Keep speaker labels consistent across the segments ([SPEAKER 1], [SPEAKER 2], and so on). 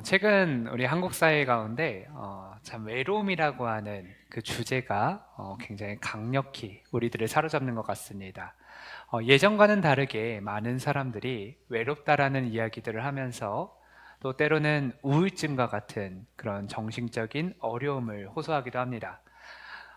[SPEAKER 1] 최근 우리 한국 사회 가운데 참 외로움이라고 하는 그 주제가 굉장히 강력히 우리들을 사로잡는 것 같습니다. 예전과는 다르게 많은 사람들이 외롭다라는 이야기들을 하면서 또 때로는 우울증과 같은 그런 정신적인 어려움을 호소하기도 합니다.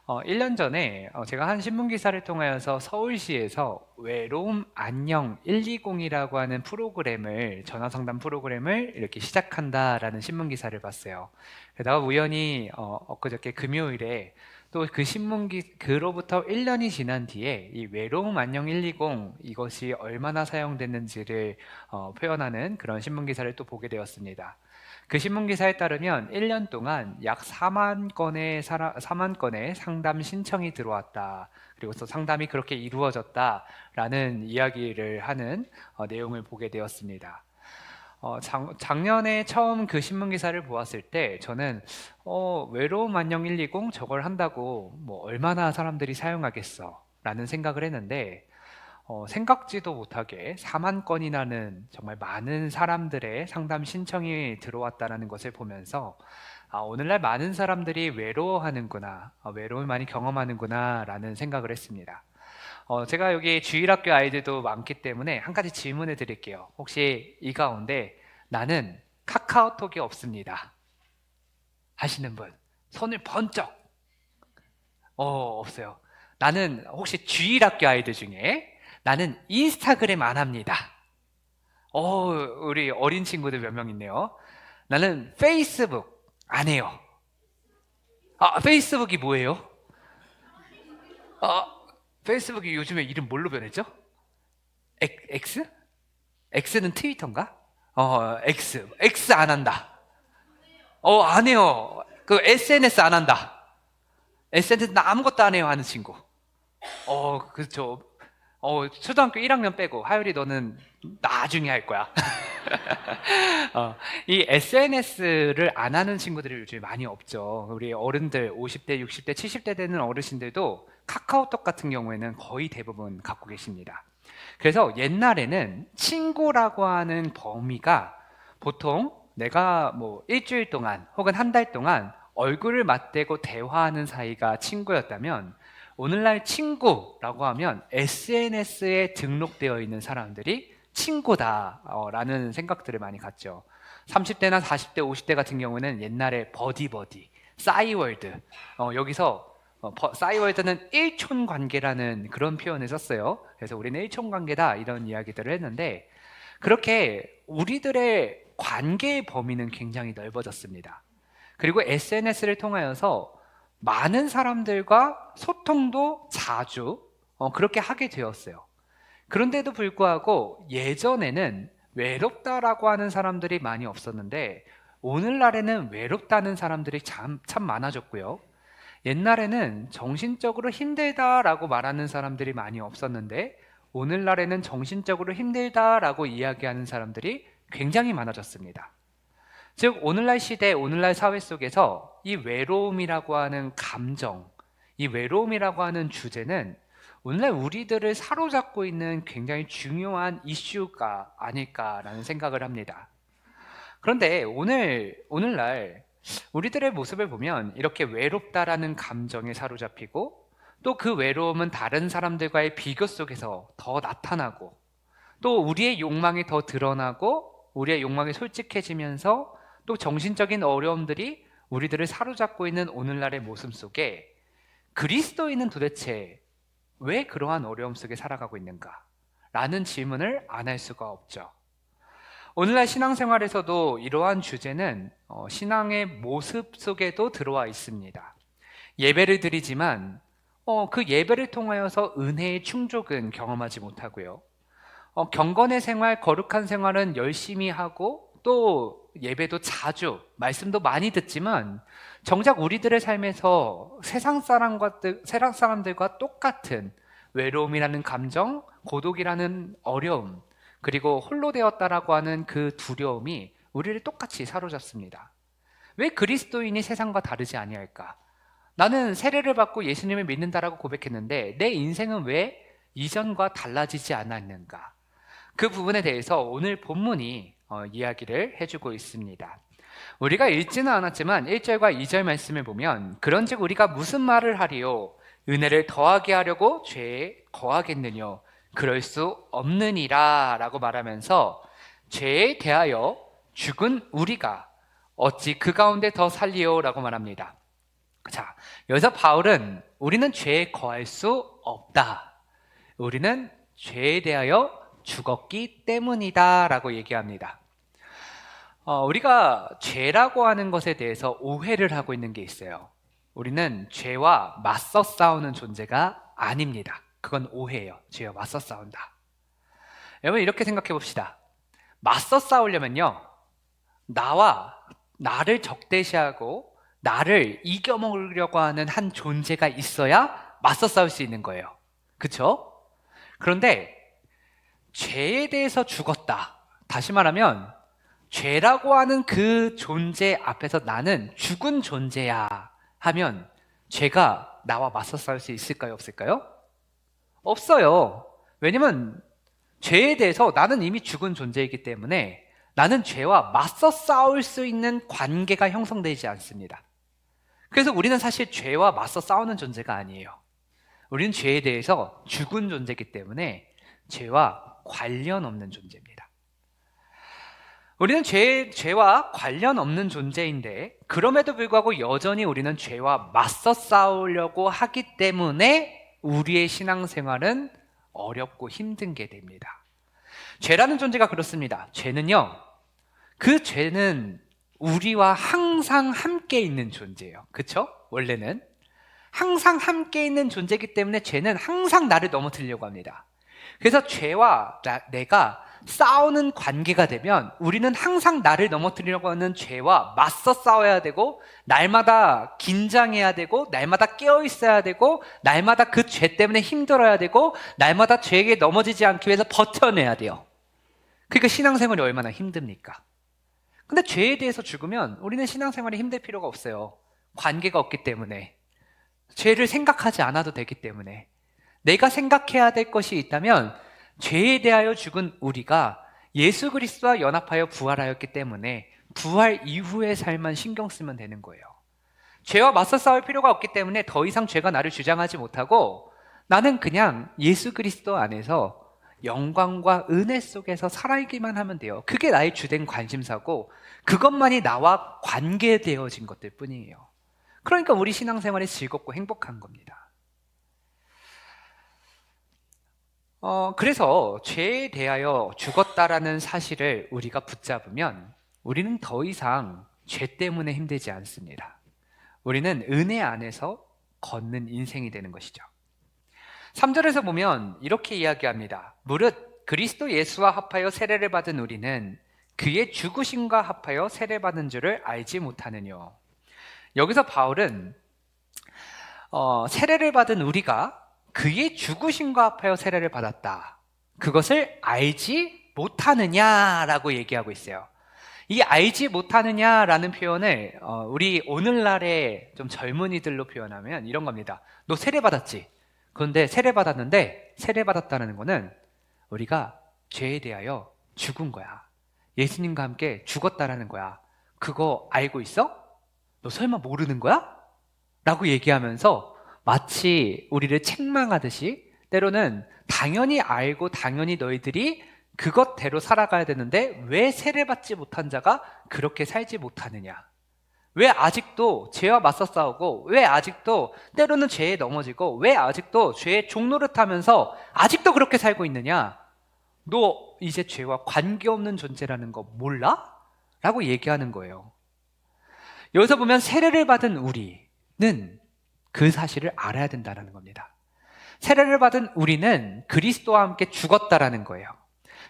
[SPEAKER 1] 1년 전에 제가 한 신문 기사를 통하여서 서울시에서 외로움 안녕 120이라고 하는 프로그램을, 전화 상담 프로그램을 이렇게 시작한다라는 신문 기사를 봤어요. 게다가 우연히 엊그저께 금요일에 또 그 그로부터 1년이 지난 뒤에 이 외로움 안녕 120 이것이 얼마나 사용됐는지를 표현하는 그런 신문 기사를 또 보게 되었습니다. 그 신문 기사에 따르면 1년 동안 약 4만 건의 상담 신청이 들어왔다. 그리고 또 상담이 그렇게 이루어졌다라는 이야기를 하는 내용을 보게 되었습니다. 작년에 처음 그 신문 기사를 보았을 때 저는 외로움 안녕 120 저걸 한다고 뭐 얼마나 사람들이 사용하겠어 라는 생각을 했는데 생각지도 못하게 4만 건이라는 정말 많은 사람들의 상담 신청이 들어왔다는 것을 보면서 오늘날 많은 사람들이 외로워하는구나, 외로움을 많이 경험하는구나 라는 생각을 했습니다. 제가 여기 주일학교 아이들도 많기 때문에 한 가지 질문을 드릴게요. 혹시 이 가운데 나는 카카오톡이 없습니다 하시는 분 손을 번쩍. 없어요. 나는 혹시 주일학교 아이들 중에 나는 인스타그램 안 합니다. 우리 어린 친구들 몇 명 있네요. 나는 페이스북 안 해요. 페이스북이 뭐예요? 아, 페이스북이 요즘에 이름 뭘로 변했죠? X? X는 트위터인가? X 안 한다. 안 해요. 그 SNS 안 한다. SNS 나 아무것도 안 해요 하는 친구. 그렇죠. 초등학교 1학년 빼고 하율이 너는 나중에 할 거야. 이 SNS를 안 하는 친구들이 요즘 많이 없죠. 우리 어른들 50대, 60대, 70대 되는 어르신들도 카카오톡 같은 경우에는 거의 대부분 갖고 계십니다. 그래서 옛날에는 친구라고 하는 범위가 보통 내가 뭐 일주일 동안 혹은 한 달 동안 얼굴을 맞대고 대화하는 사이가 친구였다면 오늘날 친구라고 하면 SNS에 등록되어 있는 사람들이 친구다라는 생각들을 많이 갖죠. 30대나 40대, 50대 같은 경우는 옛날에 버디버디, 싸이월드, 여기서 싸이월드는 일촌 관계라는 그런 표현을 썼어요. 그래서 우리는 일촌 관계다 이런 이야기들을 했는데 그렇게 우리들의 관계의 범위는 굉장히 넓어졌습니다. 그리고 SNS를 통하여서 많은 사람들과 소통도 자주 그렇게 하게 되었어요. 그런데도 불구하고 예전에는 외롭다라고 하는 사람들이 많이 없었는데 오늘날에는 외롭다는 사람들이 참 많아졌고요. 옛날에는 정신적으로 힘들다라고 말하는 사람들이 많이 없었는데 오늘날에는 정신적으로 힘들다라고 이야기하는 사람들이 굉장히 많아졌습니다. 즉 오늘날 시대, 오늘날 사회 속에서 이 외로움이라고 하는 감정, 이 외로움이라고 하는 주제는 오늘날 우리들을 사로잡고 있는 굉장히 중요한 이슈가 아닐까라는 생각을 합니다. 그런데 오늘날 우리들의 모습을 보면 이렇게 외롭다라는 감정에 사로잡히고 또 그 외로움은 다른 사람들과의 비교 속에서 더 나타나고 또 우리의 욕망이 더 드러나고 우리의 욕망이 솔직해지면서 또 정신적인 어려움들이 우리들을 사로잡고 있는 오늘날의 모습 속에 그리스도인은 도대체 왜 그러한 어려움 속에 살아가고 있는가? 라는 질문을 안 할 수가 없죠. 오늘날 신앙생활에서도 이러한 주제는 신앙의 모습 속에도 들어와 있습니다. 예배를 드리지만 그 예배를 통하여서 은혜의 충족은 경험하지 못하고요. 경건의 생활, 거룩한 생활은 열심히 하고 또 예배도 자주, 말씀도 많이 듣지만 정작 우리들의 삶에서 세상 사람들과 똑같은 외로움이라는 감정, 고독이라는 어려움, 그리고 홀로 되었다라고 하는 그 두려움이 우리를 똑같이 사로잡습니다. 왜 그리스도인이 세상과 다르지 아니할까? 나는 세례를 받고 예수님을 믿는다라고 고백했는데 내 인생은 왜 이전과 달라지지 않았는가? 그 부분에 대해서 오늘 본문이 이야기를 해주고 있습니다. 우리가 읽지는 않았지만 1절과 2절 말씀을 보면 그런즉 우리가 무슨 말을 하리요? 은혜를 더하게 하려고 죄에 거하겠느뇨? 그럴 수 없느니라 라고 말하면서 죄에 대하여 죽은 우리가 어찌 그 가운데 더 살리요? 라고 말합니다. 자, 여기서 바울은 우리는 죄에 거할 수 없다. 우리는 죄에 대하여 죽었기 때문이다 라고 얘기합니다. 우리가 죄라고 하는 것에 대해서 오해를 하고 있는 게 있어요. 우리는 죄와 맞서 싸우는 존재가 아닙니다. 그건 오해예요. 죄와 맞서 싸운다. 여러분 이렇게 생각해 봅시다. 맞서 싸우려면요, 나를 적대시하고 나를 이겨먹으려고 하는 한 존재가 있어야 맞서 싸울 수 있는 거예요. 그렇죠? 그런데 죄에 대해서 죽었다. 다시 말하면 죄라고 하는 그 존재 앞에서 나는 죽은 존재야 하면 죄가 나와 맞서 싸울 수 있을까요? 없을까요? 없어요. 왜냐면 죄에 대해서 나는 이미 죽은 존재이기 때문에 나는 죄와 맞서 싸울 수 있는 관계가 형성되지 않습니다. 그래서 우리는 사실 죄와 맞서 싸우는 존재가 아니에요. 우리는 죄에 대해서 죽은 존재이기 때문에 죄와 관련 없는 존재입니다. 우리는 죄와 관련 없는 존재인데 그럼에도 불구하고 여전히 우리는 죄와 맞서 싸우려고 하기 때문에 우리의 신앙생활은 어렵고 힘든 게 됩니다. 죄라는 존재가 그렇습니다. 그 죄는 우리와 항상 함께 있는 존재예요. 그렇죠? 원래는 항상 함께 있는 존재이기 때문에 죄는 항상 나를 넘어뜨리려고 합니다. 그래서 죄와 내가 싸우는 관계가 되면 우리는 항상 나를 넘어뜨리려고 하는 죄와 맞서 싸워야 되고, 날마다 긴장해야 되고, 날마다 깨어 있어야 되고, 날마다 그 죄 때문에 힘들어야 되고, 날마다 죄에게 넘어지지 않기 위해서 버텨내야 돼요. 그러니까 신앙생활이 얼마나 힘듭니까? 근데 죄에 대해서 죽으면 우리는 신앙생활이 힘들 필요가 없어요. 관계가 없기 때문에. 죄를 생각하지 않아도 되기 때문에. 내가 생각해야 될 것이 있다면 죄에 대하여 죽은 우리가 예수 그리스도와 연합하여 부활하였기 때문에 부활 이후의 삶만 신경 쓰면 되는 거예요. 죄와 맞서 싸울 필요가 없기 때문에 더 이상 죄가 나를 주장하지 못하고 나는 그냥 예수 그리스도 안에서 영광과 은혜 속에서 살아있기만 하면 돼요. 그게 나의 주된 관심사고 그것만이 나와 관계되어진 것들 뿐이에요. 그러니까 우리 신앙생활이 즐겁고 행복한 겁니다. 그래서 죄에 대하여 죽었다라는 사실을 우리가 붙잡으면 우리는 더 이상 죄 때문에 힘들지 않습니다. 우리는 은혜 안에서 걷는 인생이 되는 것이죠. 3절에서 보면 이렇게 이야기합니다. 무릇 그리스도 예수와 합하여 세례를 받은 우리는 그의 죽으심과 합하여 세례받은 줄을 알지 못하느뇨. 여기서 바울은 세례를 받은 우리가 그의 죽으심과 합하여 세례를 받았다. 그것을 알지 못하느냐라고 얘기하고 있어요. 이 알지 못하느냐라는 표현을 우리 오늘날의 좀 젊은이들로 표현하면 이런 겁니다. 너 세례 받았지? 그런데 세례 받았는데 세례 받았다는 거는 우리가 죄에 대하여 죽은 거야. 예수님과 함께 죽었다라는 거야. 그거 알고 있어? 너 설마 모르는 거야? 라고 얘기하면서 마치 우리를 책망하듯이 때로는 당연히 알고 당연히 너희들이 그것대로 살아가야 되는데 왜 세례받지 못한 자가 그렇게 살지 못하느냐? 왜 아직도 죄와 맞서 싸우고 왜 아직도 때로는 죄에 넘어지고 왜 아직도 죄의 종노릇하면서 아직도 그렇게 살고 있느냐? 너 이제 죄와 관계없는 존재라는 거 몰라? 라고 얘기하는 거예요. 여기서 보면 세례를 받은 우리는 그 사실을 알아야 된다는 겁니다. 세례를 받은 우리는 그리스도와 함께 죽었다라는 거예요.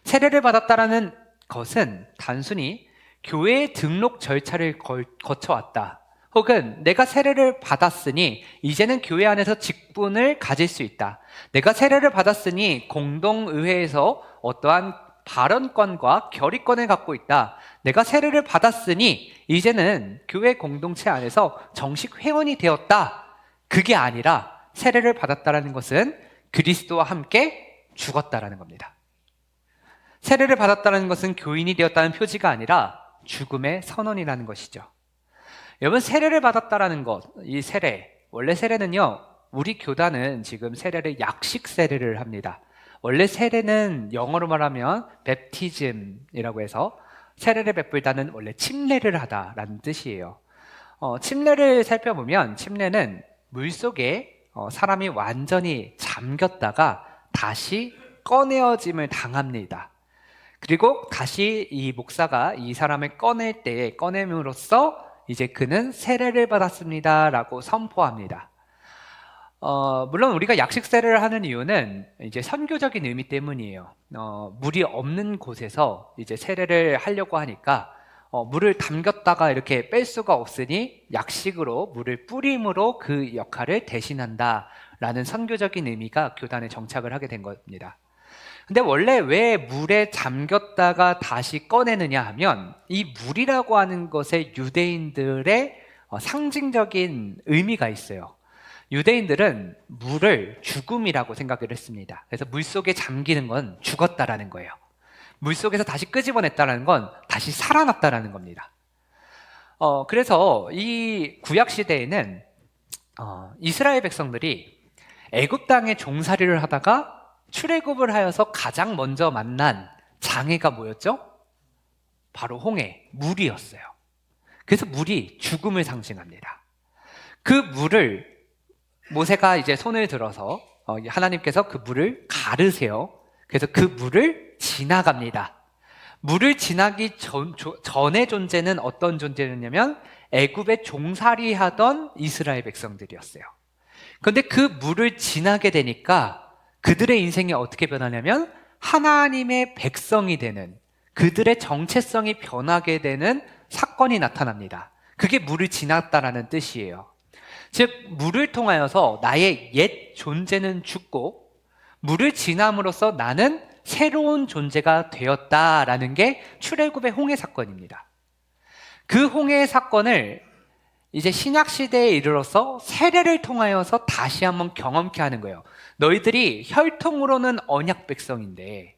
[SPEAKER 1] 세례를 받았다라는 것은 단순히 교회의 등록 절차를 거쳐왔다. 혹은 내가 세례를 받았으니 이제는 교회 안에서 직분을 가질 수 있다. 내가 세례를 받았으니 공동의회에서 어떠한 발언권과 결의권을 갖고 있다. 내가 세례를 받았으니 이제는 교회 공동체 안에서 정식 회원이 되었다. 그게 아니라 세례를 받았다라는 것은 그리스도와 함께 죽었다라는 겁니다. 세례를 받았다는 것은 교인이 되었다는 표지가 아니라 죽음의 선언이라는 것이죠. 여러분, 세례를 받았다라는 것, 이 세례, 원래 세례는요, 우리 교단은 지금 세례를 약식 세례를 합니다. 원래 세례는 영어로 말하면 baptism이라고 해서 세례를 베풀다는 원래 침례를 하다라는 뜻이에요. 침례를 살펴보면 침례는 물속에 사람이 완전히 잠겼다가 다시 꺼내어짐을 당합니다. 그리고 다시 이 목사가 이 사람을 꺼낼 때에 꺼냄으로써 이제 그는 세례를 받았습니다 라고 선포합니다. 물론 우리가 약식 세례를 하는 이유는 이제 선교적인 의미 때문이에요. 물이 없는 곳에서 이제 세례를 하려고 하니까 물을 담겼다가 이렇게 뺄 수가 없으니 약식으로 물을 뿌림으로 그 역할을 대신한다라는 선교적인 의미가 교단에 정착을 하게 된 겁니다. 근데 원래 왜 물에 잠겼다가 다시 꺼내느냐 하면 이 물이라고 하는 것에 유대인들의 상징적인 의미가 있어요. 유대인들은 물을 죽음이라고 생각을 했습니다. 그래서 물속에 잠기는 건 죽었다라는 거예요. 물속에서 다시 끄집어냈다는 건 다시 살아났다라는 겁니다. 그래서 이 구약 시대에는 이스라엘 백성들이 애굽 땅에 종살이를 하다가 출애굽을 하여서 가장 먼저 만난 장애가 뭐였죠? 바로 홍해, 물이었어요. 그래서 물이 죽음을 상징합니다. 그 물을 모세가 이제 손을 들어서 하나님께서 그 물을 가르세요. 그래서 그 물을 지나갑니다. 물을 지나기 전의 존재는 어떤 존재였냐면 애굽에 종살이 하던 이스라엘 백성들이었어요. 그런데 그 물을 지나게 되니까 그들의 인생이 어떻게 변하냐면 하나님의 백성이 되는, 그들의 정체성이 변하게 되는 사건이 나타납니다. 그게 물을 지났다라는 뜻이에요. 즉 물을 통하여서 나의 옛 존재는 죽고 물을 지남으로써 나는 새로운 존재가 되었다라는 게 출애굽의 홍해 사건입니다. 그 홍해 사건을 이제 신약 시대에 이르러서 세례를 통하여서 다시 한번 경험케 하는 거예요. 너희들이 혈통으로는 언약 백성인데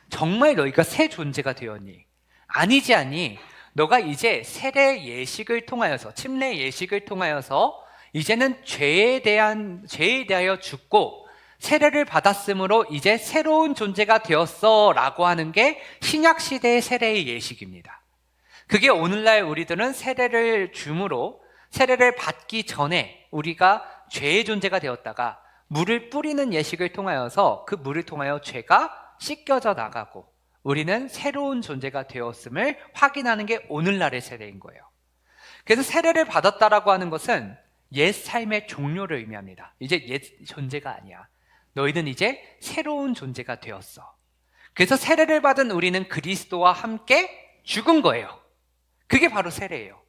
[SPEAKER 1] 정말 너희가 새 존재가 되었니? 아니지 않니? 너가 이제 세례 예식을 통하여서, 침례 예식을 통하여서 이제는 죄에 대하여 죽고 세례를 받았으므로 이제 새로운 존재가 되었어 라고 하는 게 신약 시대의 세례의 예식입니다. 그게 오늘날 우리들은 세례를 줌으로 세례를 받기 전에 우리가 죄의 존재가 되었다가 물을 뿌리는 예식을 통하여서 그 물을 통하여 죄가 씻겨져 나가고 우리는 새로운 존재가 되었음을 확인하는 게 오늘날의 세례인 거예요. 그래서 세례를 받았다라고 하는 것은 옛 삶의 종료를 의미합니다. 이제 옛 존재가 아니야. 너희는 이제 새로운 존재가 되었어. 그래서 세례를 받은 우리는 그리스도와 함께 죽은 거예요. 그게 바로 세례예요.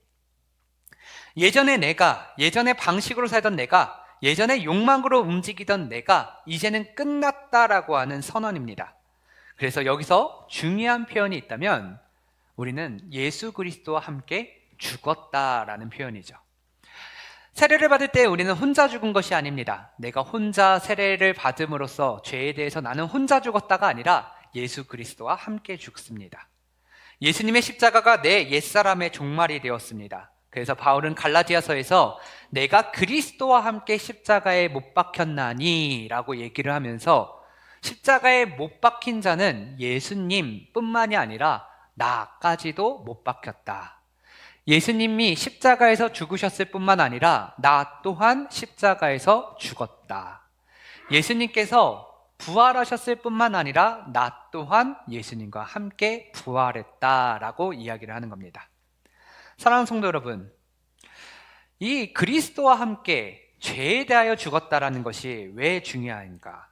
[SPEAKER 1] 예전에 방식으로 살던 내가, 예전에 욕망으로 움직이던 내가 이제는 끝났다라고 하는 선언입니다. 그래서 여기서 중요한 표현이 있다면 우리는 예수 그리스도와 함께 죽었다라는 표현이죠. 세례를 받을 때 우리는 혼자 죽은 것이 아닙니다. 내가 혼자 세례를 받음으로써 죄에 대해서 나는 혼자 죽었다가 아니라 예수 그리스도와 함께 죽습니다. 예수님의 십자가가 내 옛사람의 종말이 되었습니다. 그래서 바울은 갈라디아서에서 내가 그리스도와 함께 십자가에 못 박혔나니 라고 얘기를 하면서 십자가에 못 박힌 자는 예수님뿐만이 아니라 나까지도 못 박혔다. 예수님이 십자가에서 죽으셨을 뿐만 아니라 나 또한 십자가에서 죽었다. 예수님께서 부활하셨을 뿐만 아니라 나 또한 예수님과 함께 부활했다라고 이야기를 하는 겁니다. 사랑하는 성도 여러분, 이 그리스도와 함께 죄에 대하여 죽었다라는 것이 왜 중요한가?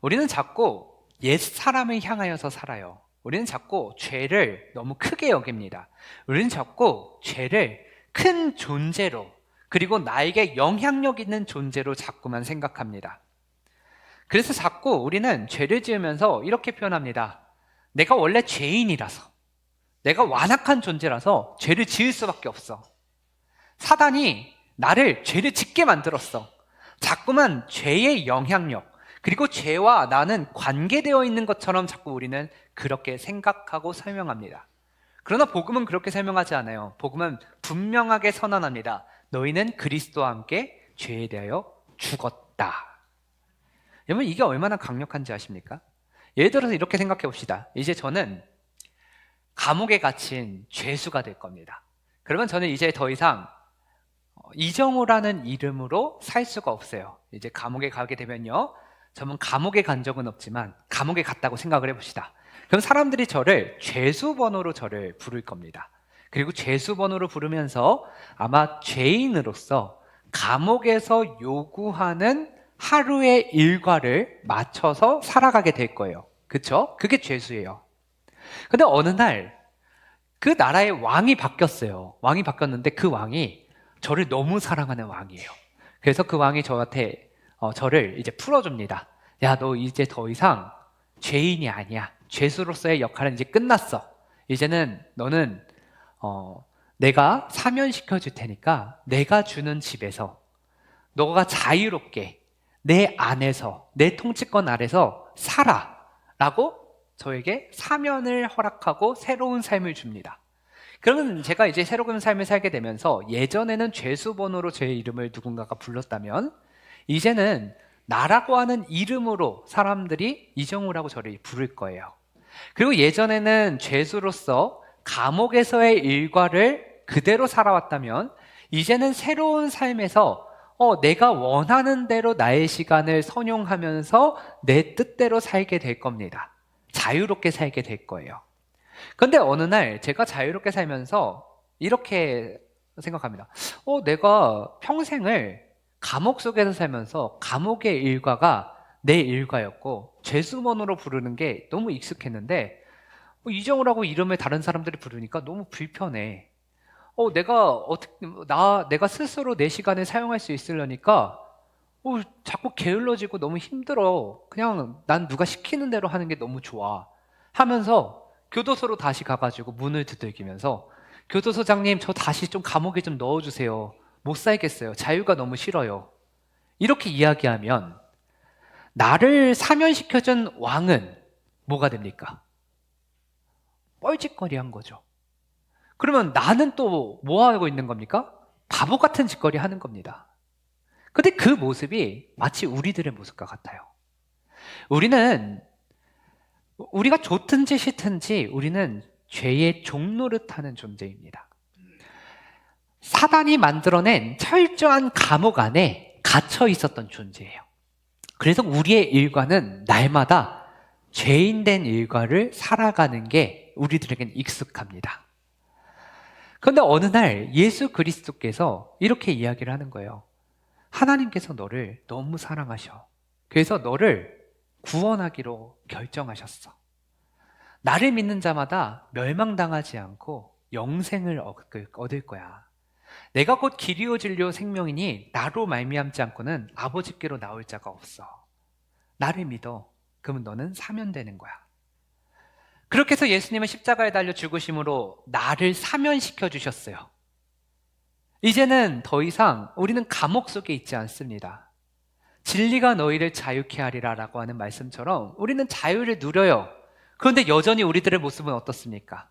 [SPEAKER 1] 우리는 자꾸 옛 사람을 향하여서 살아요. 우리는 자꾸 죄를 너무 크게 여깁니다. 우리는 자꾸 죄를 큰 존재로, 그리고 나에게 영향력 있는 존재로 자꾸만 생각합니다. 그래서 자꾸 우리는 죄를 지으면서 이렇게 표현합니다. 내가 원래 죄인이라서, 내가 완악한 존재라서 죄를 지을 수밖에 없어. 사단이 나를 죄를 짓게 만들었어. 자꾸만 죄의 영향력, 그리고 죄와 나는 관계되어 있는 것처럼 자꾸 우리는 그렇게 생각하고 설명합니다. 그러나 복음은 그렇게 설명하지 않아요. 복음은 분명하게 선언합니다. 너희는 그리스도와 함께 죄에 대하여 죽었다. 여러분, 이게 얼마나 강력한지 아십니까? 예를 들어서 이렇게 생각해 봅시다. 이제 저는 감옥에 갇힌 죄수가 될 겁니다. 그러면 저는 이제 더 이상 이정우라는 이름으로 살 수가 없어요. 이제 감옥에 가게 되면요, 저는 감옥에 간 적은 없지만 감옥에 갔다고 생각을 해봅시다. 그럼 사람들이 저를 죄수번호로 저를 부를 겁니다. 그리고 죄수번호로 부르면서 아마 죄인으로서 감옥에서 요구하는 하루의 일과를 맞춰서 살아가게 될 거예요. 그쵸? 그게 죄수예요. 근데 어느 날 그 나라의 왕이 바뀌었어요. 왕이 바뀌었는데 그 왕이 저를 너무 사랑하는 왕이에요. 그래서 그 왕이 저한테 저를 이제 풀어줍니다. 야, 너 이제 더 이상 죄인이 아니야. 죄수로서의 역할은 이제 끝났어. 이제는 너는 내가 사면시켜 줄 테니까 내가 주는 집에서 너가 자유롭게 내 안에서, 내 통치권 아래서 살아 라고 저에게 사면을 허락하고 새로운 삶을 줍니다. 그러면 제가 이제 새로운 삶을 살게 되면서 예전에는 죄수번호로 제 이름을 누군가가 불렀다면 이제는 나라고 하는 이름으로 사람들이 이정우라고 저를 부를 거예요. 그리고 예전에는 죄수로서 감옥에서의 일과를 그대로 살아왔다면 이제는 새로운 삶에서 내가 원하는 대로 나의 시간을 선용하면서 내 뜻대로 살게 될 겁니다. 자유롭게 살게 될 거예요. 그런데 어느 날 제가 자유롭게 살면서 이렇게 생각합니다. 내가 평생을 감옥 속에서 살면서 감옥의 일과가 내 일과였고 죄수번호로 부르는 게 너무 익숙했는데 이정우라고 이름을 다른 사람들이 부르니까 너무 불편해. 내가 스스로 내 시간을 사용할 수 있으려니까 자꾸 게을러지고 너무 힘들어. 그냥 난 누가 시키는 대로 하는 게 너무 좋아 하면서 교도소로 다시 가가지고 문을 두들기면서 교도소장님, 저 다시 좀 감옥에 좀 넣어주세요. 못 살겠어요. 자유가 너무 싫어요. 이렇게 이야기하면 나를 사면시켜준 왕은 뭐가 됩니까? 뻘짓거리한 거죠. 그러면 나는 또 뭐 하고 있는 겁니까? 바보 같은 짓거리 하는 겁니다. 근데 그 모습이 마치 우리들의 모습과 같아요. 우리가 좋든지 싫든지 우리는 죄의 종노릇하는 존재입니다. 사단이 만들어낸 철저한 감옥 안에 갇혀 있었던 존재예요. 그래서 우리의 일과는 날마다 죄인된 일과를 살아가는 게 우리들에겐 익숙합니다. 그런데 어느 날 예수 그리스도께서 이렇게 이야기를 하는 거예요. 하나님께서 너를 너무 사랑하셔. 그래서 너를 구원하기로 결정하셨어. 나를 믿는 자마다 멸망당하지 않고 영생을 얻을 거야. 내가 곧 길이요 진리요 생명이니 나로 말미암지 않고는 아버지께로 나올 자가 없어. 나를 믿어. 그러면 너는 사면되는 거야. 그렇게 해서 예수님은 십자가에 달려 죽으심으로 나를 사면시켜 주셨어요. 이제는 더 이상 우리는 감옥 속에 있지 않습니다. 진리가 너희를 자유케 하리라 라고 하는 말씀처럼 우리는 자유를 누려요. 그런데 여전히 우리들의 모습은 어떻습니까?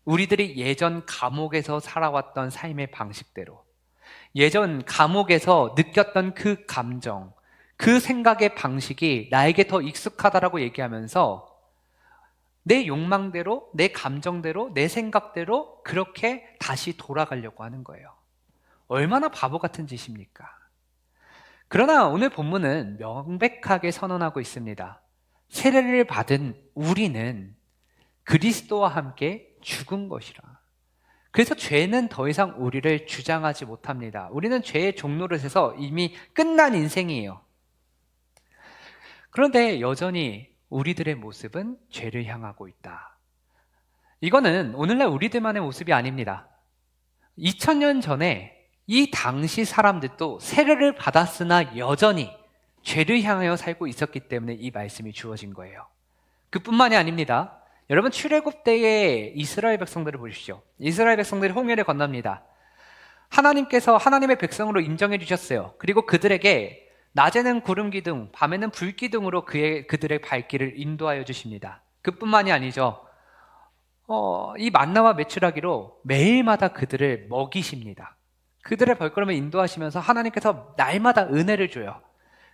[SPEAKER 1] 우리들이 예전 감옥에서 살아왔던 삶의 방식대로, 예전 감옥에서 느꼈던 그 감정, 그 생각의 방식이 나에게 더 익숙하다라고 얘기하면서 내 욕망대로, 내 감정대로, 내 생각대로 그렇게 다시 돌아가려고 하는 거예요. 얼마나 바보 같은 짓입니까? 그러나 오늘 본문은 명백하게 선언하고 있습니다. 세례를 받은 우리는 그리스도와 함께 죽은 것이라. 그래서 죄는 더 이상 우리를 주장하지 못합니다. 우리는 죄의 종노릇에서 이미 끝난 인생이에요. 그런데 여전히 우리들의 모습은 죄를 향하고 있다. 이거는 오늘날 우리들만의 모습이 아닙니다. 2000년 전에 이 당시 사람들도 세례를 받았으나 여전히 죄를 향하여 살고 있었기 때문에 이 말씀이 주어진 거예요. 그뿐만이 아닙니다. 여러분, 출애굽 때의 이스라엘 백성들을 보십시오. 이스라엘 백성들이 홍해를 건넙니다. 하나님께서 하나님의 백성으로 인정해 주셨어요. 그리고 그들에게 낮에는 구름 기둥, 밤에는 불 기둥으로 그들의 발길을 인도하여 주십니다. 그뿐만이 아니죠. 이 만나와 메추라기로 매일마다 그들을 먹이십니다. 그들의 발걸음을 인도하시면서 하나님께서 날마다 은혜를 줘요.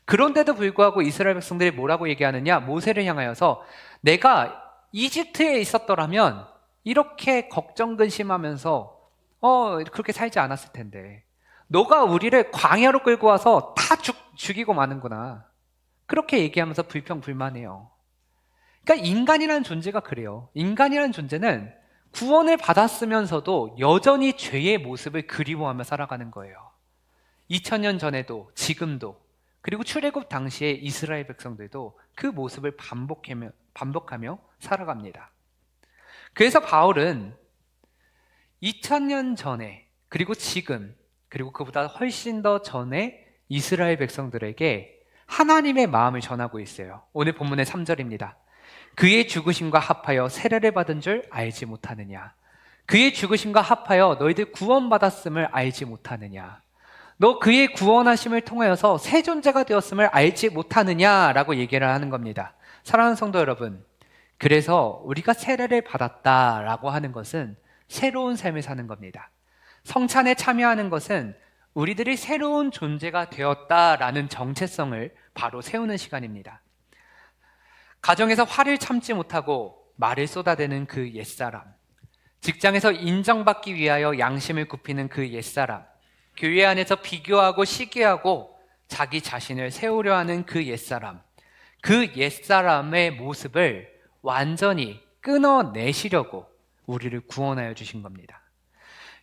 [SPEAKER 1] 그런데도 불구하고 이스라엘 백성들이 뭐라고 얘기하느냐? 모세를 향하여서 내가 이집트에 있었더라면 이렇게 걱정 근심하면서 그렇게 살지 않았을 텐데 너가 우리를 광야로 끌고 와서 다 죽이고 마는구나. 그렇게 얘기하면서 불평불만해요. 그러니까 인간이라는 존재가 그래요. 인간이라는 존재는 구원을 받았으면서도 여전히 죄의 모습을 그리워하며 살아가는 거예요. 2000년 전에도 지금도 그리고 출애굽 당시에 이스라엘 백성들도 그 모습을 반복하며 살아갑니다. 그래서 바울은 2000년 전에 그리고 지금 그리고 그보다 훨씬 더 전에 이스라엘 백성들에게 하나님의 마음을 전하고 있어요. 오늘 본문의 3절입니다. 그의 죽으심과 합하여 세례를 받은 줄 알지 못하느냐? 그의 죽으심과 합하여 너희들 구원받았음을 알지 못하느냐? 너 그의 구원하심을 통하여서 새 존재가 되었음을 알지 못하느냐라고 얘기를 하는 겁니다. 사랑하는 성도 여러분, 그래서 우리가 세례를 받았다라고 하는 것은 새로운 삶을 사는 겁니다. 성찬에 참여하는 것은 우리들이 새로운 존재가 되었다라는 정체성을 바로 세우는 시간입니다. 가정에서 화를 참지 못하고 말을 쏟아대는 그 옛사람, 직장에서 인정받기 위하여 양심을 굽히는 그 옛사람, 교회 안에서 비교하고 시기하고 자기 자신을 세우려 하는 그 옛사람, 그 옛사람의 모습을 완전히 끊어내시려고 우리를 구원하여 주신 겁니다.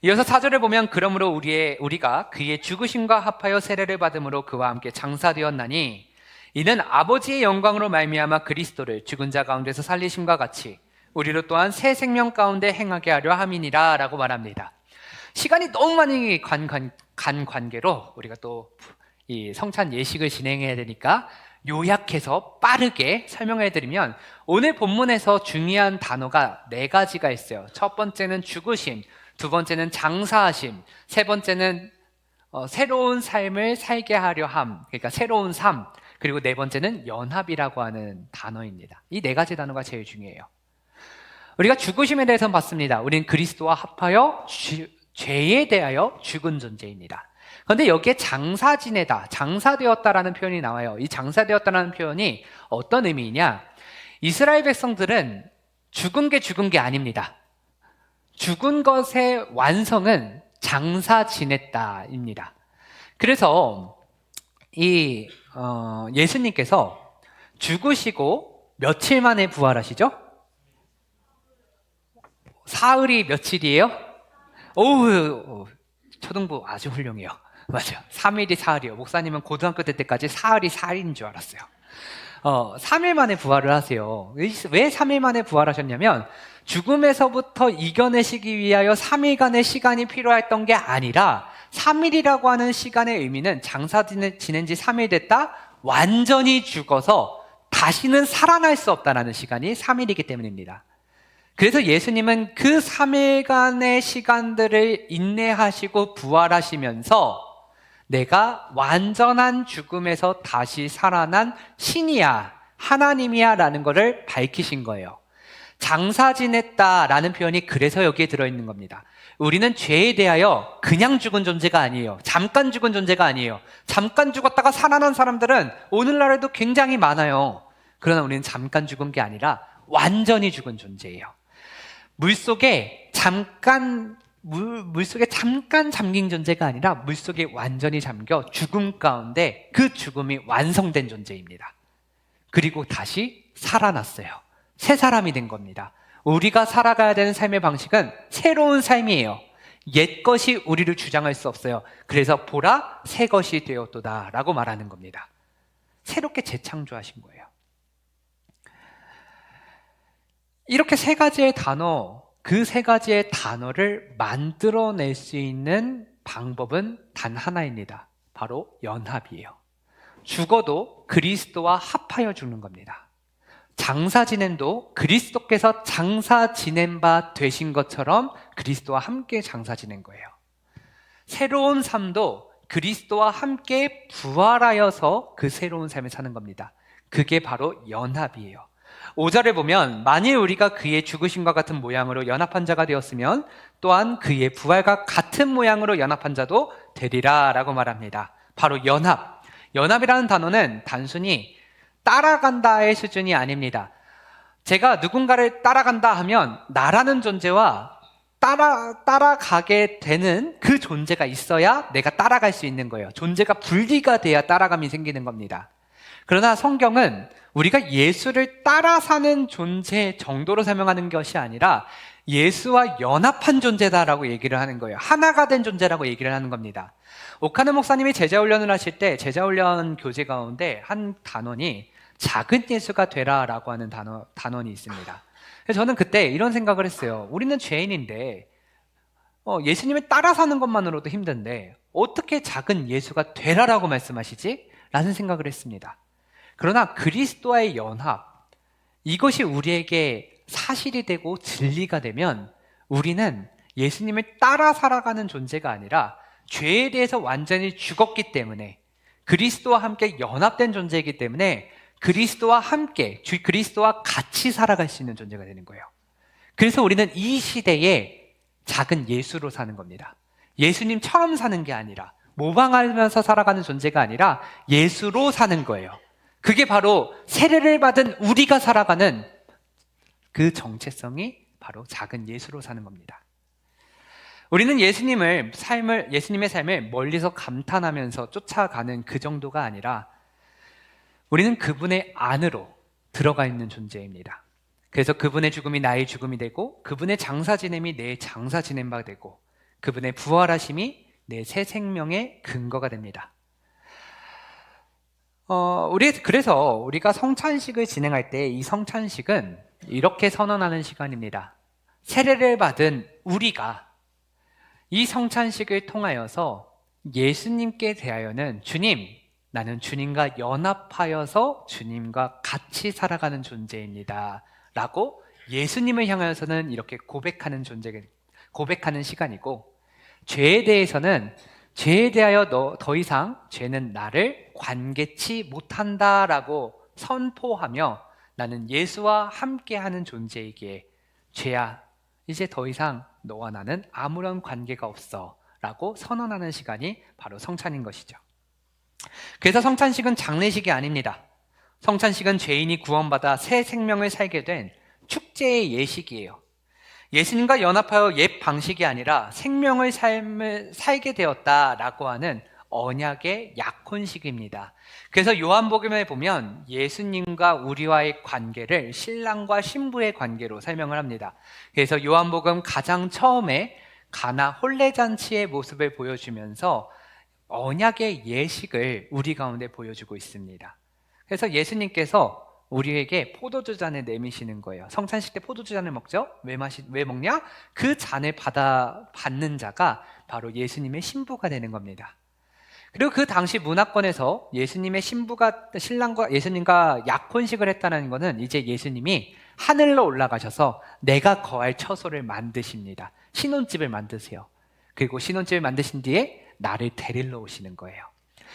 [SPEAKER 1] 이어서 4절에 보면 그러므로 우리가 그의 죽으심과 합하여 세례를 받음으로 그와 함께 장사되었나니 이는 아버지의 영광으로 말미암아 그리스도를 죽은 자 가운데서 살리심과 같이 우리로 또한 새 생명 가운데 행하게 하려 함이니라 라고 말합니다. 시간이 너무 많이 간 관계로 우리가 또 이 성찬 예식을 진행해야 되니까 요약해서 빠르게 설명해 드리면 오늘 본문에서 중요한 단어가 4가지가 있어요. 첫 번째는 죽으심, 두 번째는 장사하심, 세 번째는 새로운 삶을 살게 하려 함, 그러니까 새로운 삶, 그리고 네 번째는 연합이라고 하는 단어입니다. 이 4가지 단어가 제일 중요해요. 우리가 죽으심에 대해서는 봤습니다. 우리는 그리스도와 합하여 죄에 대하여 죽은 존재입니다. 그런데 여기에 장사지내다, 장사되었다라는 표현이 나와요. 이 장사되었다라는 표현이 어떤 의미이냐? 이스라엘 백성들은 죽은 게 아닙니다. 죽은 것의 완성은 장사지냈다입니다. 그래서 예수님께서 죽으시고 며칠 만에 부활하시죠? 사흘이 며칠이에요? 오우, 초등부 아주 훌륭해요. 맞아요. 3일이 사흘이요. 목사님은 고등학교 때까지 사흘이 4일인 줄 알았어요. 3일 만에 부활을 하세요. 왜 3일 만에 부활하셨냐면 죽음에서부터 이겨내시기 위하여 3일간의 시간이 필요했던 게 아니라 3일이라고 하는 시간의 의미는 장사 지낸 지 3일 됐다, 완전히 죽어서 다시는 살아날 수 없다는 시간이 3일이기 때문입니다. 그래서 예수님은 그 3일간의 시간들을 인내하시고 부활하시면서 내가 완전한 죽음에서 다시 살아난 신이야, 하나님이야 라는 것을 밝히신 거예요. 장사 지냈다라는 표현이 그래서 여기에 들어있는 겁니다. 우리는 죄에 대하여 그냥 죽은 존재가 아니에요. 잠깐 죽은 존재가 아니에요. 잠깐 죽었다가 살아난 사람들은 오늘날에도 굉장히 많아요. 그러나 우리는 잠깐 죽은 게 아니라 완전히 죽은 존재예요. 물속에 잠깐 잠긴 존재가 아니라 물속에 완전히 잠겨 죽음 가운데 그 죽음이 완성된 존재입니다. 그리고 다시 살아났어요. 새 사람이 된 겁니다. 우리가 살아가야 되는 삶의 방식은 새로운 삶이에요. 옛 것이 우리를 주장할 수 없어요. 그래서 보라, 새 것이 되었도다 라고 말하는 겁니다. 새롭게 재창조하신 거예요. 이렇게 3가지의 단어, 그 3가지의 단어를 만들어낼 수 있는 방법은 단 하나입니다. 바로 연합이에요. 죽어도 그리스도와 합하여 죽는 겁니다. 장사 지냄도 그리스도께서 장사 지낸 바 되신 것처럼 그리스도와 함께 장사 지낸 거예요. 새로운 삶도 그리스도와 함께 부활하여서 그 새로운 삶을 사는 겁니다. 그게 바로 연합이에요. 5절에 보면 만일 우리가 그의 죽으심과 같은 모양으로 연합한 자가 되었으면 또한 그의 부활과 같은 모양으로 연합한 자도 되리라 라고 말합니다. 바로 연합. 연합이라는 단어는 단순히 따라간다의 수준이 아닙니다. 제가 누군가를 따라간다 하면 나라는 존재와 따라가게 되는 그 존재가 있어야 내가 따라갈 수 있는 거예요. 존재가 분리가 돼야 따라감이 생기는 겁니다. 그러나 성경은 우리가 예수를 따라 사는 존재 정도로 설명하는 것이 아니라 예수와 연합한 존재다라고 얘기를 하는 거예요. 하나가 된 존재라고 얘기를 하는 겁니다. 오카노 목사님이 제자훈련을 하실 때 제자훈련 교재 가운데 한 단원이 작은 예수가 되라라고 하는 단원이 있습니다. 그래서 저는 그때 이런 생각을 했어요. 우리는 죄인인데 예수님을 따라 사는 것만으로도 힘든데 어떻게 작은 예수가 되라라고 말씀하시지? 라는 생각을 했습니다. 그러나 그리스도와의 연합, 이것이 우리에게 사실이 되고 진리가 되면 우리는 예수님을 따라 살아가는 존재가 아니라 죄에 대해서 완전히 죽었기 때문에 그리스도와 함께 연합된 존재이기 때문에 그리스도와 함께, 그리스도와 같이 살아갈 수 있는 존재가 되는 거예요. 그래서 우리는 이 시대에 작은 예수로 사는 겁니다. 예수님처럼 사는 게 아니라 모방하면서 살아가는 존재가 아니라 예수로 사는 거예요. 그게 바로 세례를 받은 우리가 살아가는 그 정체성이 바로 작은 예수로 사는 겁니다. 우리는 예수님의 삶을 멀리서 감탄하면서 쫓아가는 그 정도가 아니라 우리는 그분의 안으로 들어가 있는 존재입니다. 그래서 그분의 죽음이 나의 죽음이 되고 그분의 장사 지냄이 내 장사 지냄 바 되고 그분의 부활하심이 내 새 생명의 근거가 됩니다. 그래서 우리가 성찬식을 진행할 때 이 성찬식은 이렇게 선언하는 시간입니다. 세례를 받은 우리가 이 성찬식을 통하여서 예수님께 대하여는 주님, 나는 주님과 연합하여서 주님과 같이 살아가는 존재입니다 라고 예수님을 향하여서는 이렇게 고백하는 시간이고, 죄에 대해서는 죄에 대하여 더 이상 죄는 나를 관계치 못한다 라고 선포하며 나는 예수와 함께하는 존재이기에 죄야 이제 더 이상 너와 나는 아무런 관계가 없어 라고 선언하는 시간이 바로 성찬인 것이죠. 그래서 성찬식은 장례식이 아닙니다. 성찬식은 죄인이 구원받아 새 생명을 살게 된 축제의 예식이에요. 예수님과 연합하여 옛 방식이 아니라 생명의 삶을 살게 되었다라고 하는 언약의 약혼식입니다. 그래서 요한복음에 보면 예수님과 우리와의 관계를 신랑과 신부의 관계로 설명을 합니다. 그래서 요한복음 가장 처음에 가나 혼례잔치의 모습을 보여주면서 언약의 예식을 우리 가운데 보여주고 있습니다. 그래서 예수님께서 우리에게 포도주 잔을 내미시는 거예요. 성찬식 때 포도주 잔을 먹죠? 왜 먹냐? 그 잔을 받는 자가 바로 예수님의 신부가 되는 겁니다. 그리고 그 당시 문화권에서 예수님의 신랑과 예수님과 약혼식을 했다는 것은 이제 예수님이 하늘로 올라가셔서 내가 거할 처소를 만드십니다. 신혼집을 만드세요. 그리고 신혼집을 만드신 뒤에 나를 데리러 오시는 거예요.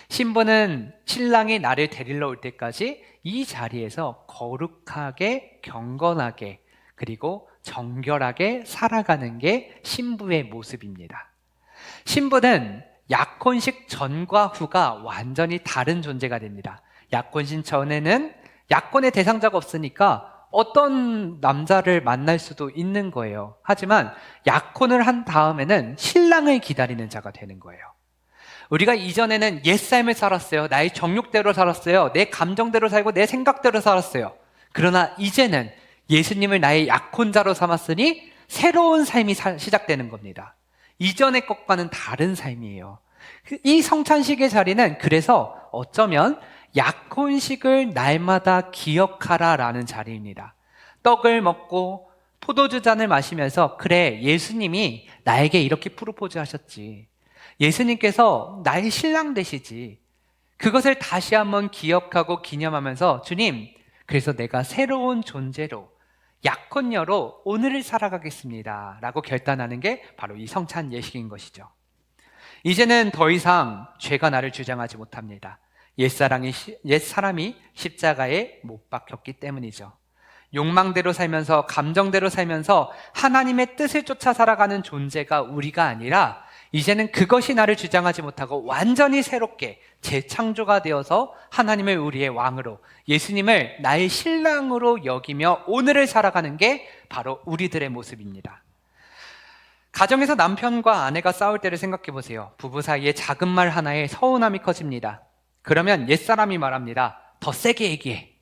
[SPEAKER 1] 신부는 신랑이 나를 데리러 올 때까지 이 자리에서 거룩하게, 경건하게, 그리고 정결하게 살아가는 게 신부의 모습입니다. 신부는 약혼식 전과 후가 완전히 다른 존재가 됩니다. 약혼식 전에는 약혼의 대상자가 없으니까 어떤 남자를 만날 수도 있는 거예요. 하지만 약혼을 한 다음에는 신랑을 기다리는 자가 되는 거예요. 우리가 이전에는 옛삶을 살았어요. 나의 정욕대로 살았어요. 내 감정대로 살고 내 생각대로 살았어요. 그러나 이제는 예수님을 나의 약혼자로 삼았으니 새로운 삶이 시작되는 겁니다. 이전의 것과는 다른 삶이에요. 이 성찬식의 자리는 그래서 어쩌면 약혼식을 날마다 기억하라라는 자리입니다. 떡을 먹고 포도주 잔을 마시면서 그래, 예수님이 나에게 이렇게 프로포즈 하셨지. 예수님께서 나의 신랑 되시지. 그것을 다시 한번 기억하고 기념하면서 주님, 그래서 내가 새로운 존재로 약혼녀로 오늘을 살아가겠습니다 라고 결단하는 게 바로 이 성찬 예식인 것이죠. 이제는 더 이상 죄가 나를 주장하지 못합니다. 옛사람이 십자가에 못 박혔기 때문이죠. 욕망대로 살면서 감정대로 살면서 하나님의 뜻을 쫓아 살아가는 존재가 우리가 아니라 이제는 그것이 나를 주장하지 못하고 완전히 새롭게 재창조가 되어서 하나님을 우리의 왕으로, 예수님을 나의 신랑으로 여기며 오늘을 살아가는 게 바로 우리들의 모습입니다. 가정에서 남편과 아내가 싸울 때를 생각해 보세요. 부부 사이에 작은 말 하나에 서운함이 커집니다. 그러면 옛사람이 말합니다. 더 세게 얘기해.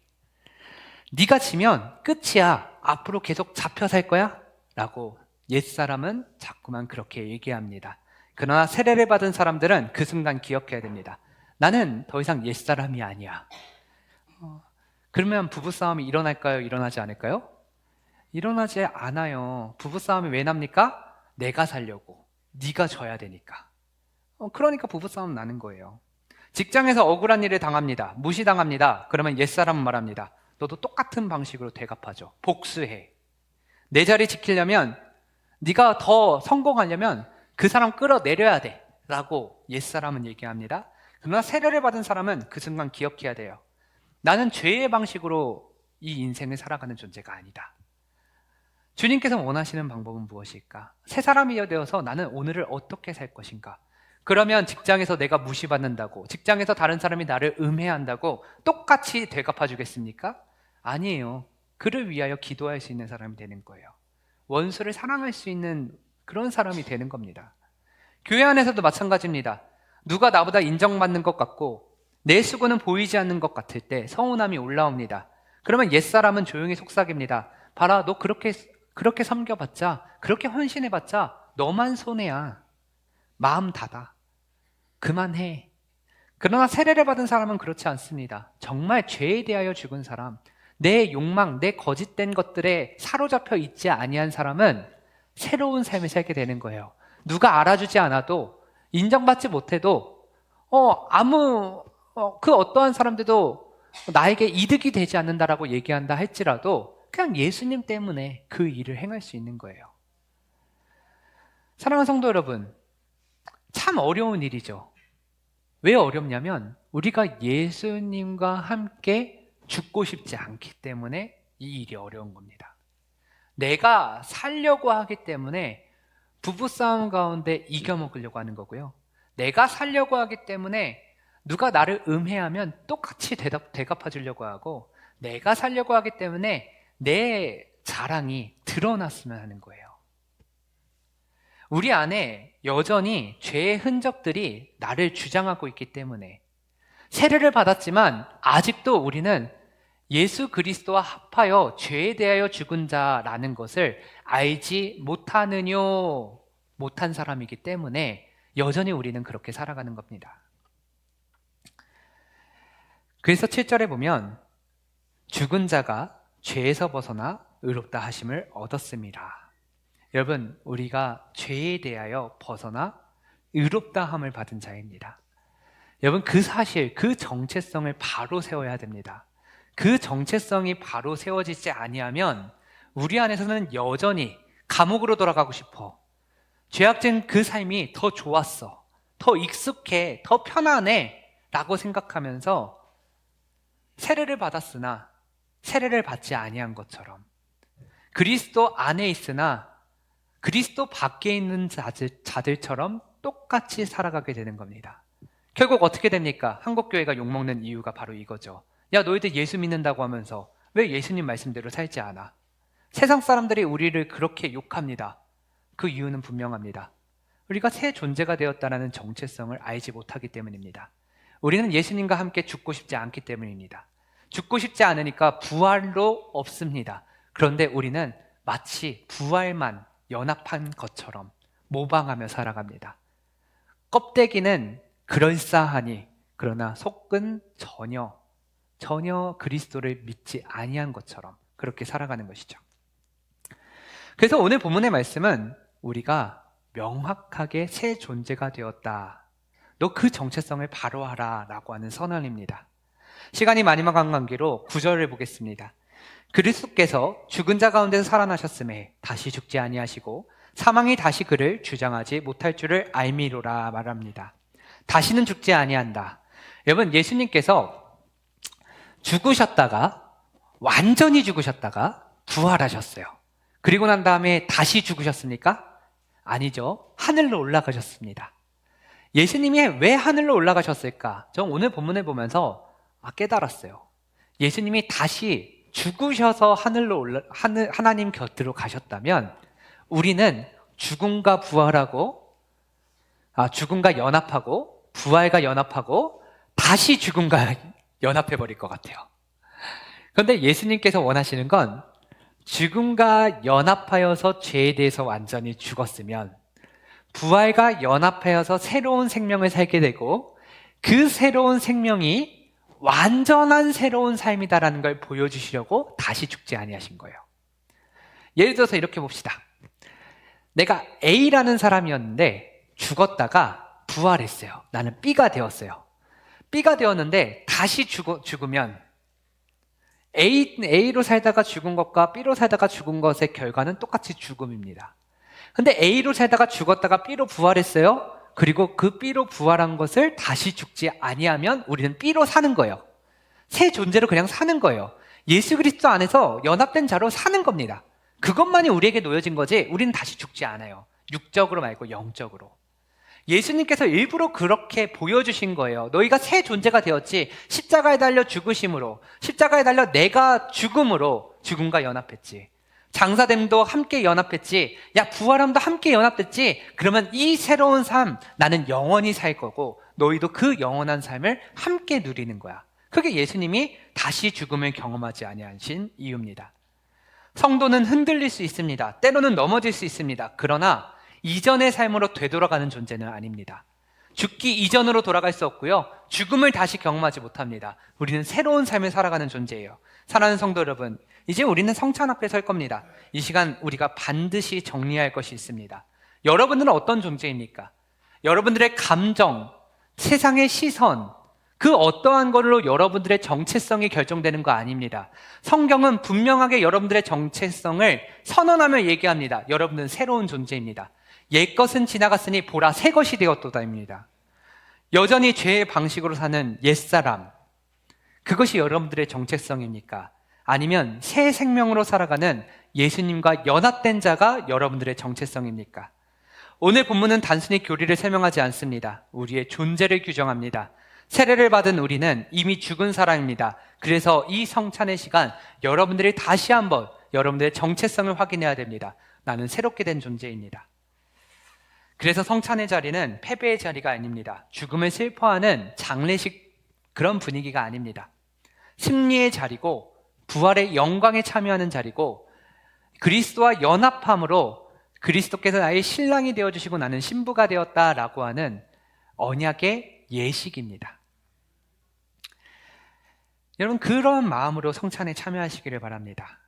[SPEAKER 1] 네가 지면 끝이야. 앞으로 계속 잡혀 살 거야? 라고 옛사람은 자꾸만 그렇게 얘기합니다. 그러나 세례를 받은 사람들은 그 순간 기억해야 됩니다. 나는 더 이상 옛사람이 아니야. 그러면 부부싸움이 일어날까요? 일어나지 않을까요? 일어나지 않아요. 부부싸움이 왜 납니까? 내가 살려고. 네가 져야 되니까. 그러니까 부부싸움 나는 거예요. 직장에서 억울한 일을 당합니다. 무시당합니다. 그러면 옛사람은 말합니다. 너도 똑같은 방식으로 되갚아줘. 복수해. 내 자리 지키려면, 네가 더 성공하려면 그 사람 끌어내려야 돼 라고 옛사람은 얘기합니다. 그러나 세례를 받은 사람은 그 순간 기억해야 돼요. 나는 죄의 방식으로 이 인생을 살아가는 존재가 아니다. 주님께서 원하시는 방법은 무엇일까? 새 사람이 되어서 나는 오늘을 어떻게 살 것인가? 그러면 직장에서 내가 무시받는다고, 직장에서 다른 사람이 나를 음해한다고 똑같이 되갚아 주겠습니까? 아니에요. 그를 위하여 기도할 수 있는 사람이 되는 거예요. 원수를 사랑할 수 있는 그런 사람이 되는 겁니다. 교회 안에서도 마찬가지입니다. 누가 나보다 인정받는 것 같고 내 수고는 보이지 않는 것 같을 때 서운함이 올라옵니다. 그러면 옛사람은 조용히 속삭입니다. 봐라, 너 그렇게 섬겨봤자, 그렇게 헌신해봤자 너만 손해야. 마음 닫아. 그만해. 그러나 세례를 받은 사람은 그렇지 않습니다. 정말 죄에 대하여 죽은 사람, 내 욕망, 내 거짓된 것들에 사로잡혀 있지 아니한 사람은 새로운 삶을 살게 되는 거예요. 누가 알아주지 않아도, 인정받지 못해도 그 어떠한 사람들도 나에게 이득이 되지 않는다라고 얘기한다 할지라도 그냥 예수님 때문에 그 일을 행할 수 있는 거예요. 사랑하는 성도 여러분, 참 어려운 일이죠. 왜 어렵냐면 우리가 예수님과 함께 죽고 싶지 않기 때문에 이 일이 어려운 겁니다. 내가 살려고 하기 때문에 부부싸움 가운데 이겨먹으려고 하는 거고요. 내가 살려고 하기 때문에 누가 나를 음해하면 똑같이 되갚아 주려고 하고, 내가 살려고 하기 때문에 내 자랑이 드러났으면 하는 거예요. 우리 안에 여전히 죄의 흔적들이 나를 주장하고 있기 때문에 세례를 받았지만 아직도 우리는 예수 그리스도와 합하여 죄에 대하여 죽은 자라는 것을 알지 못한 사람이기 때문에 여전히 우리는 그렇게 살아가는 겁니다. 그래서 7절에 보면 죽은 자가 죄에서 벗어나 의롭다 하심을 얻었습니다. 여러분, 우리가 죄에 대하여 벗어나 의롭다 함을 받은 자입니다. 여러분, 그 사실, 그 정체성을 바로 세워야 됩니다. 그 정체성이 바로 세워지지 아니하면 우리 안에서는 여전히 감옥으로 돌아가고 싶어. 죄악된 그 삶이 더 좋았어. 더 익숙해. 더 편안해. 라고 생각하면서 세례를 받았으나 세례를 받지 아니한 것처럼, 그리스도 안에 있으나 그리스도 밖에 있는 자들처럼 똑같이 살아가게 되는 겁니다. 결국 어떻게 됩니까? 한국교회가 욕먹는 이유가 바로 이거죠. 야, 너희들 예수 믿는다고 하면서 왜 예수님 말씀대로 살지 않아? 세상 사람들이 우리를 그렇게 욕합니다. 그 이유는 분명합니다. 우리가 새 존재가 되었다는 정체성을 알지 못하기 때문입니다. 우리는 예수님과 함께 죽고 싶지 않기 때문입니다. 죽고 싶지 않으니까 부활로 없습니다. 그런데 우리는 마치 부활만 연합한 것처럼 모방하며 살아갑니다. 껍데기는 그럴싸하니 그러나 속은 전혀 그리스도를 믿지 아니한 것처럼 그렇게 살아가는 것이죠. 그래서 오늘 본문의 말씀은 우리가 명확하게 새 존재가 되었다. 너 그 정체성을 바로 하라 라고 하는 선언입니다. 시간이 많이 나간 관계로 9절을 보겠습니다. 그리스도께서 죽은 자 가운데서 살아나셨음에 다시 죽지 아니하시고 사망이 다시 그를 주장하지 못할 줄을 알미로라 말합니다. 다시는 죽지 아니한다. 여러분, 예수님께서 죽으셨다가 완전히 죽으셨다가 부활하셨어요. 그리고 난 다음에 다시 죽으셨습니까? 아니죠. 하늘로 올라가셨습니다. 예수님이 왜 하늘로 올라가셨을까? 저 오늘 본문을 보면서 깨달았어요. 예수님이 다시 죽으셔서 하나님 곁으로 가셨다면 우리는 죽음과 연합하고 부활과 연합하고 다시 죽음과 연합해버릴 것 같아요. 그런데 예수님께서 원하시는 건 죽음과 연합하여서 죄에 대해서 완전히 죽었으면 부활과 연합하여서 새로운 생명을 살게 되고 그 새로운 생명이 완전한 새로운 삶이다라는 걸 보여주시려고 다시 죽지 아니하신 거예요. 예를 들어서 이렇게 봅시다. 내가 A라는 사람이었는데 죽었다가 부활했어요. 나는 B가 되었어요. B가 되었는데 다시 죽으면 A로 살다가 죽은 것과 B로 살다가 죽은 것의 결과는 똑같이 죽음입니다. 근데 A로 살다가 죽었다가 B로 부활했어요. 그리고 그 B로 부활한 것을 다시 죽지 아니하면 우리는 B로 사는 거예요. 새 존재로 그냥 사는 거예요. 예수 그리스도 안에서 연합된 자로 사는 겁니다. 그것만이 우리에게 놓여진 거지 우리는 다시 죽지 않아요. 육적으로 말고 영적으로. 예수님께서 일부러 그렇게 보여주신 거예요. 너희가 새 존재가 되었지 십자가에 달려 죽으심으로, 십자가에 달려 내가 죽음으로 죽음과 연합했지. 장사됨도 함께 연합했지. 야, 부활함도 함께 연합됐지. 그러면 이 새로운 삶 나는 영원히 살 거고 너희도 그 영원한 삶을 함께 누리는 거야. 그게 예수님이 다시 죽음을 경험하지 아니하신 이유입니다. 성도는 흔들릴 수 있습니다. 때로는 넘어질 수 있습니다. 그러나 이전의 삶으로 되돌아가는 존재는 아닙니다. 죽기 이전으로 돌아갈 수 없고요. 죽음을 다시 경험하지 못합니다. 우리는 새로운 삶을 살아가는 존재예요. 사랑하는 성도 여러분, 이제 우리는 성찬 앞에 설 겁니다. 이 시간 우리가 반드시 정리할 것이 있습니다. 여러분들은 어떤 존재입니까? 여러분들의 감정, 세상의 시선, 그 어떠한 걸로 여러분들의 정체성이 결정되는 거 아닙니다. 성경은 분명하게 여러분들의 정체성을 선언하며 얘기합니다. 여러분은 새로운 존재입니다. 옛것은 지나갔으니 보라 새 것이 되었도다입니다. 여전히 죄의 방식으로 사는 옛사람, 그것이 여러분들의 정체성입니까? 아니면 새 생명으로 살아가는 예수님과 연합된 자가 여러분들의 정체성입니까? 오늘 본문은 단순히 교리를 설명하지 않습니다. 우리의 존재를 규정합니다. 세례를 받은 우리는 이미 죽은 사람입니다. 그래서 이 성찬의 시간 여러분들이 다시 한번 여러분들의 정체성을 확인해야 됩니다. 나는 새롭게 된 존재입니다. 그래서 성찬의 자리는 패배의 자리가 아닙니다. 죽음을 슬퍼하는 장례식 그런 분위기가 아닙니다. 승리의 자리고 부활의 영광에 참여하는 자리고 그리스도와 연합함으로 그리스도께서 나의 신랑이 되어주시고 나는 신부가 되었다라고 하는 언약의 예식입니다. 여러분, 그런 마음으로 성찬에 참여하시기를 바랍니다.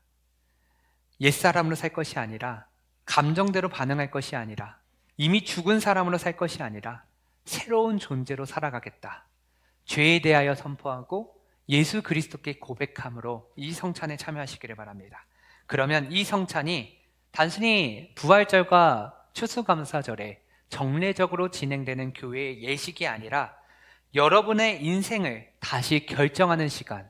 [SPEAKER 1] 옛사람으로 살 것이 아니라, 감정대로 반응할 것이 아니라, 이미 죽은 사람으로 살 것이 아니라 새로운 존재로 살아가겠다. 죄에 대하여 선포하고 예수 그리스도께 고백함으로 이 성찬에 참여하시기를 바랍니다. 그러면 이 성찬이 단순히 부활절과 추수감사절에 정례적으로 진행되는 교회의 예식이 아니라 여러분의 인생을 다시 결정하는 시간,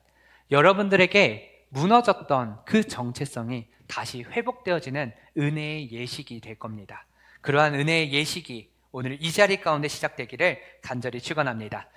[SPEAKER 1] 여러분들에게 무너졌던 그 정체성이 다시 회복되어지는 은혜의 예식이 될 겁니다. 그러한 은혜의 예식이 오늘 이 자리 가운데 시작되기를 간절히 축원합니다.